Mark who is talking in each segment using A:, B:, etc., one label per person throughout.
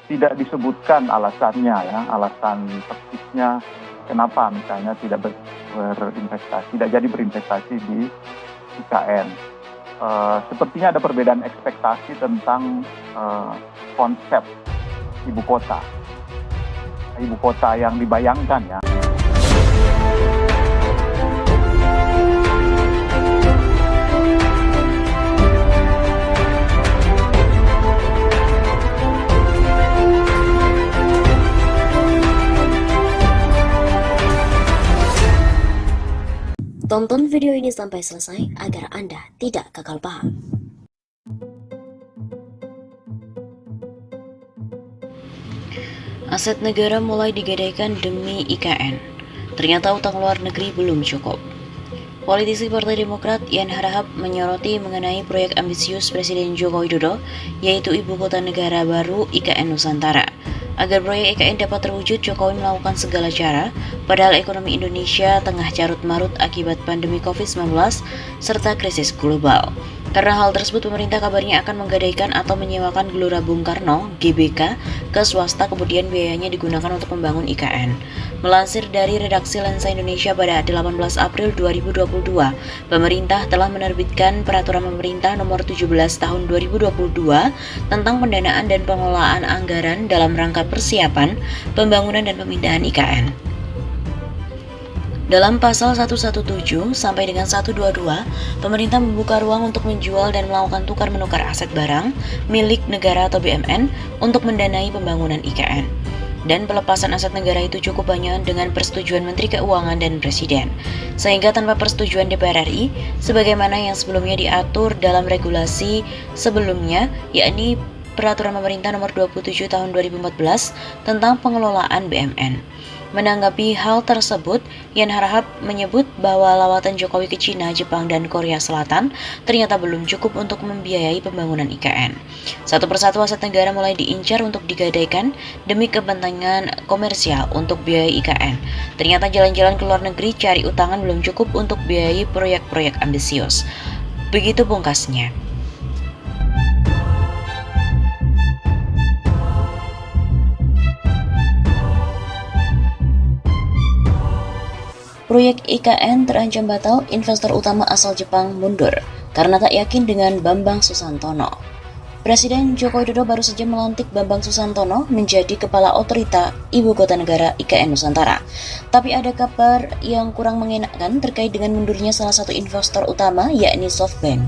A: tidak disebutkan alasannya ya, alasan persisnya kenapa misalnya tidak jadi berinvestasi di IKN. Sepertinya ada perbedaan ekspektasi tentang konsep ibu kota yang dibayangkan ya.
B: Tonton video ini sampai selesai agar Anda tidak gagal paham. Aset negara mulai digadaikan demi IKN. Ternyata utang luar negeri belum cukup. Politisi Partai Demokrat Yan Harahap menyoroti mengenai proyek ambisius Presiden Joko Widodo, yaitu Ibu Kota Negara Baru IKN Nusantara. Agar proyek IKN dapat terwujud, Jokowi melakukan segala cara, padahal ekonomi Indonesia tengah carut-marut akibat pandemi COVID-19 serta krisis global. Karena hal tersebut, pemerintah kabarnya akan menggadaikan atau menyewakan Gelora Bung Karno (GBK) ke swasta, kemudian biayanya digunakan untuk membangun IKN. Melansir dari redaksi Lensa Indonesia pada 18 April 2022, pemerintah telah menerbitkan Peraturan Pemerintah Nomor 17 Tahun 2022 tentang pendanaan dan pengelolaan anggaran dalam rangka persiapan, pembangunan dan pemindahan IKN. Dalam pasal 117 sampai dengan 122, pemerintah membuka ruang untuk menjual dan melakukan tukar-menukar aset barang milik negara atau BUMN untuk mendanai pembangunan IKN. Dan pelepasan aset negara itu cukup hanya dengan persetujuan Menteri Keuangan dan Presiden, sehingga tanpa persetujuan DPR RI, sebagaimana yang sebelumnya diatur dalam regulasi sebelumnya, yakni Peraturan Pemerintah Nomor 27 Tahun 2014 tentang pengelolaan BUMN. Menanggapi hal tersebut, Yan Harahap menyebut bahwa lawatan Jokowi ke Cina, Jepang, dan Korea Selatan ternyata belum cukup untuk membiayai pembangunan IKN. Satu persatu aset negara mulai diincar untuk digadaikan demi kepentingan komersial untuk biaya IKN. Ternyata jalan-jalan ke luar negeri cari utangan belum cukup untuk biayai proyek-proyek ambisius. Begitu pungkasnya. Proyek IKN terancam batal, investor utama asal Jepang mundur karena tak yakin dengan Bambang Susantono. Presiden Joko Widodo baru saja melantik Bambang Susantono menjadi Kepala Otorita Ibu Kota Negara IKN Nusantara. Tapi ada kabar yang kurang mengenakan terkait dengan mundurnya salah satu investor utama, yakni SoftBank.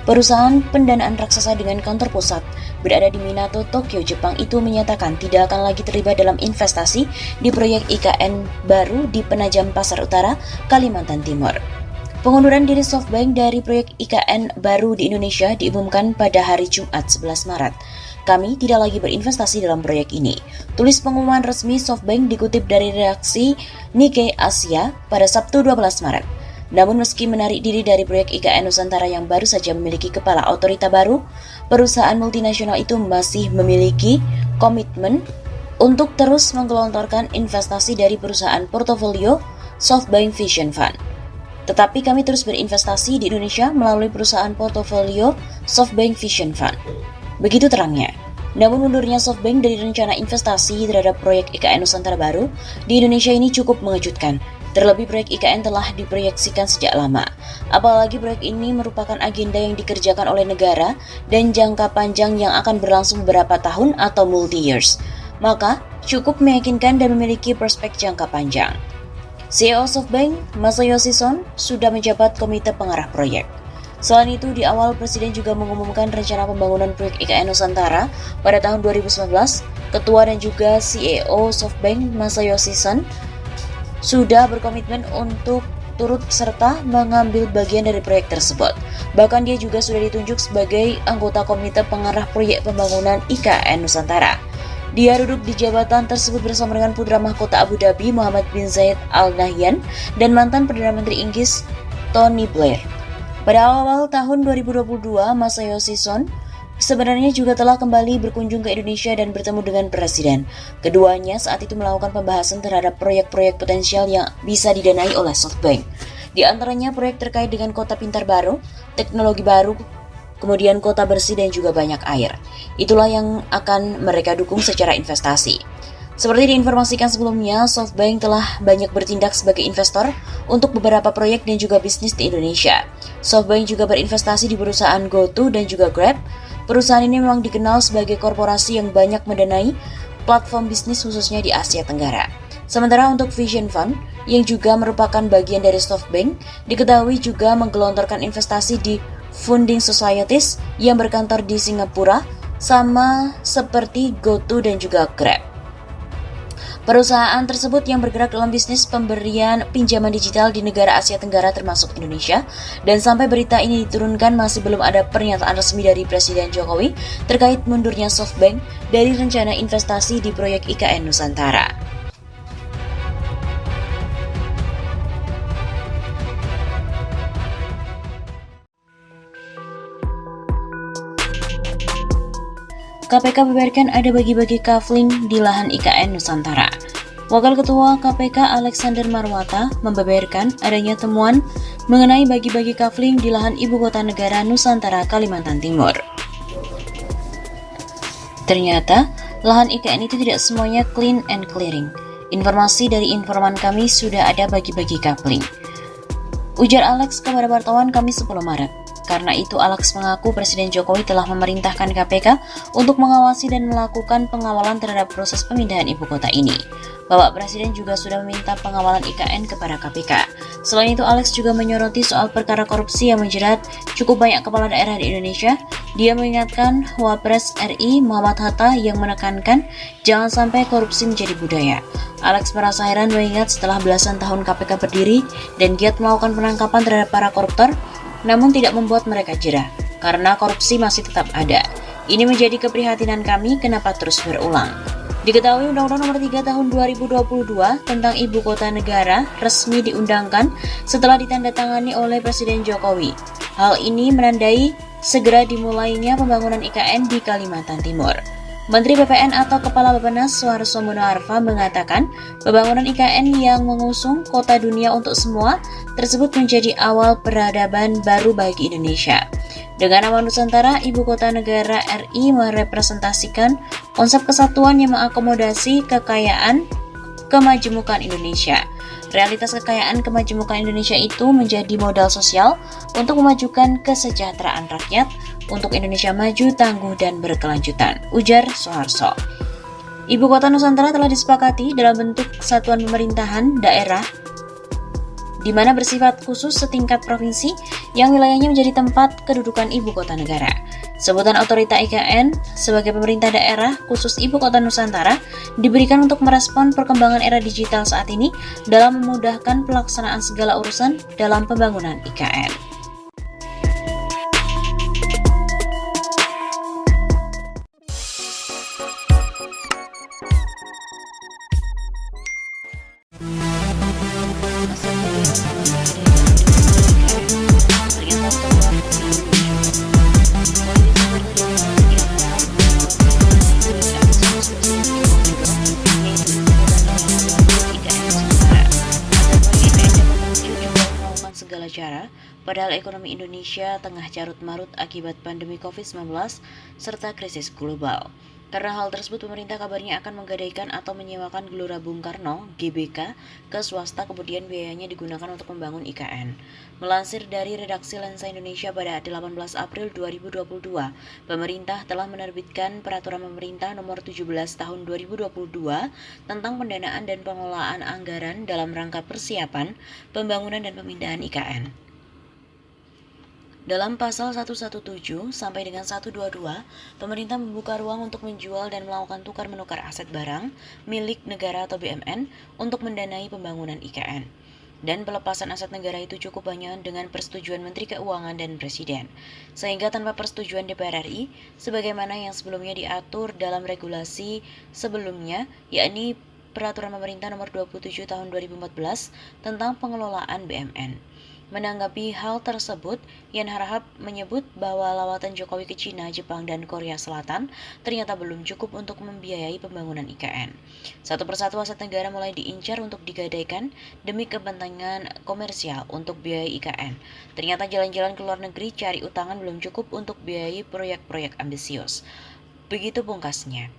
B: Perusahaan pendanaan raksasa dengan kantor pusat berada di Minato, Tokyo, Jepang itu menyatakan tidak akan lagi terlibat dalam investasi di proyek IKN baru di Penajam Pasar Utara, Kalimantan Timur. Pengunduran diri SoftBank dari proyek IKN baru di Indonesia diumumkan pada hari Jumat 11 Maret. Kami tidak lagi berinvestasi dalam proyek ini. Tulis pengumuman resmi SoftBank dikutip dari redaksi Nikkei Asia pada Sabtu 12 Maret. Namun meski menarik diri dari proyek IKN Nusantara yang baru saja memiliki kepala otorita baru, perusahaan multinasional itu masih memiliki komitmen untuk terus menggelontorkan investasi dari perusahaan portofolio SoftBank Vision Fund. Tetapi kami terus berinvestasi di Indonesia melalui perusahaan portofolio SoftBank Vision Fund. Begitu terangnya. Namun mundurnya SoftBank dari rencana investasi terhadap proyek IKN Nusantara baru di Indonesia ini cukup mengejutkan. Terlebih proyek IKN telah diproyeksikan sejak lama. Apalagi proyek ini merupakan agenda yang dikerjakan oleh negara dan jangka panjang yang akan berlangsung beberapa tahun atau multi-years. Maka cukup meyakinkan dan memiliki prospek jangka panjang. CEO SoftBank, Masayoshi Son, sudah menjabat komite pengarah proyek. Selain itu, di awal Presiden juga mengumumkan rencana pembangunan proyek IKN Nusantara pada tahun 2019. Ketua dan juga CEO SoftBank, Masayoshi Son, sudah berkomitmen untuk turut serta mengambil bagian dari proyek tersebut. Bahkan dia juga sudah ditunjuk sebagai anggota komite pengarah proyek pembangunan IKN Nusantara. Dia duduk di jabatan tersebut bersama dengan putra mahkota Abu Dhabi Muhammad bin Zayed Al Nahyan dan mantan Perdana Menteri Inggris Tony Blair. Pada awal tahun 2022, Masayoshi Son sebenarnya juga telah kembali berkunjung ke Indonesia dan bertemu dengan Presiden. Keduanya saat itu melakukan pembahasan terhadap proyek-proyek potensial yang bisa didanai oleh SoftBank. Di antaranya proyek terkait dengan kota pintar baru, teknologi baru, kemudian kota bersih dan juga banyak air. Itulah yang akan mereka dukung secara investasi. Seperti diinformasikan sebelumnya, SoftBank telah banyak bertindak sebagai investor untuk beberapa proyek dan juga bisnis di Indonesia. SoftBank juga berinvestasi di perusahaan GoTo dan juga Grab. Perusahaan ini memang dikenal sebagai korporasi yang banyak mendanai platform bisnis khususnya di Asia Tenggara. Sementara untuk Vision Fund, yang juga merupakan bagian dari SoftBank, diketahui juga menggelontorkan investasi di Funding Societies yang berkantor di Singapura, sama seperti GoTo dan juga Grab. Perusahaan tersebut yang bergerak dalam bisnis pemberian pinjaman digital di negara Asia Tenggara termasuk Indonesia, dan sampai berita ini diturunkan masih belum ada pernyataan resmi dari Presiden Jokowi terkait mundurnya SoftBank dari rencana investasi di proyek IKN Nusantara. KPK beberkan ada bagi-bagi kafling di lahan IKN Nusantara. Wakil Ketua KPK Alexander Marwata membeberkan adanya temuan mengenai bagi-bagi kafling di lahan Ibu Kota Negara Nusantara, Kalimantan Timur. Ternyata, lahan IKN itu tidak semuanya clean and clearing. Informasi dari informan kami sudah ada bagi-bagi kafling. Ujar Alex kepada wartawan Kamis 10 Maret. Karena itu, Alex mengaku Presiden Jokowi telah memerintahkan KPK untuk mengawasi dan melakukan pengawalan terhadap proses pemindahan ibu kota ini. Bapak Presiden juga sudah meminta pengawalan IKN kepada KPK. Selain itu, Alex juga menyoroti soal perkara korupsi yang menjerat cukup banyak kepala daerah di Indonesia. Dia mengingatkan Wapres RI Muhammad Hatta yang menekankan jangan sampai korupsi menjadi budaya. Alex merasa heran mengingat setelah belasan tahun KPK berdiri dan giat melakukan penangkapan terhadap para koruptor, namun tidak membuat mereka jera, karena korupsi masih tetap ada. Ini menjadi keprihatinan kami kenapa terus berulang. Diketahui Undang-Undang Nomor 3 Tahun 2022 tentang Ibu Kota Negara resmi diundangkan setelah ditandatangani oleh Presiden Jokowi. Hal ini menandai segera dimulainya pembangunan IKN di Kalimantan Timur. Menteri BPN atau Kepala Bappenas Suharso Monoarfa mengatakan pembangunan IKN yang mengusung kota dunia untuk semua tersebut menjadi awal peradaban baru bagi Indonesia. Dengan nama Nusantara, Ibu Kota Negara RI merepresentasikan konsep kesatuan yang mengakomodasi kekayaan kemajemukan Indonesia. Realitas kekayaan kemajemukan Indonesia itu menjadi modal sosial untuk memajukan kesejahteraan rakyat, untuk Indonesia maju, tangguh, dan berkelanjutan, ujar Soeharto. Ibu Kota Nusantara telah disepakati dalam bentuk satuan pemerintahan daerah di mana bersifat khusus setingkat provinsi yang wilayahnya menjadi tempat kedudukan Ibu Kota Negara. Sebutan otorita IKN sebagai pemerintah daerah khusus Ibu Kota Nusantara diberikan untuk merespon perkembangan era digital saat ini dalam memudahkan pelaksanaan segala urusan dalam pembangunan IKN. Segala cara, padahal ekonomi Indonesia tengah carut-marut akibat pandemi COVID-19 serta krisis global. Karena hal tersebut, pemerintah kabarnya akan menggadaikan atau menyewakan Gelora Bung Karno (GBK) ke swasta, kemudian biayanya digunakan untuk membangun IKN. Melansir dari redaksi Lensa Indonesia pada 18 April 2022, pemerintah telah menerbitkan Peraturan Pemerintah Nomor 17 Tahun 2022 tentang pendanaan dan pengelolaan anggaran dalam rangka persiapan, pembangunan dan pemindahan IKN. Dalam pasal 117 sampai dengan 122, pemerintah membuka ruang untuk menjual dan melakukan tukar-menukar aset barang milik negara atau BUMN untuk mendanai pembangunan IKN. Dan pelepasan aset negara itu cukup banyak dengan persetujuan Menteri Keuangan dan Presiden, sehingga tanpa persetujuan DPR RI, sebagaimana yang sebelumnya diatur dalam regulasi sebelumnya, yakni Peraturan Pemerintah Nomor 27 Tahun 2014 tentang pengelolaan BUMN. Menanggapi hal tersebut, Yan Harahap menyebut bahwa lawatan Jokowi ke Cina, Jepang, dan Korea Selatan ternyata belum cukup untuk membiayai pembangunan IKN. Satu persatu aset negara mulai diincar untuk digadaikan demi kepentingan komersial untuk biaya IKN. Ternyata jalan-jalan ke luar negeri cari utangan belum cukup untuk biayai proyek-proyek ambisius. Begitu pungkasnya.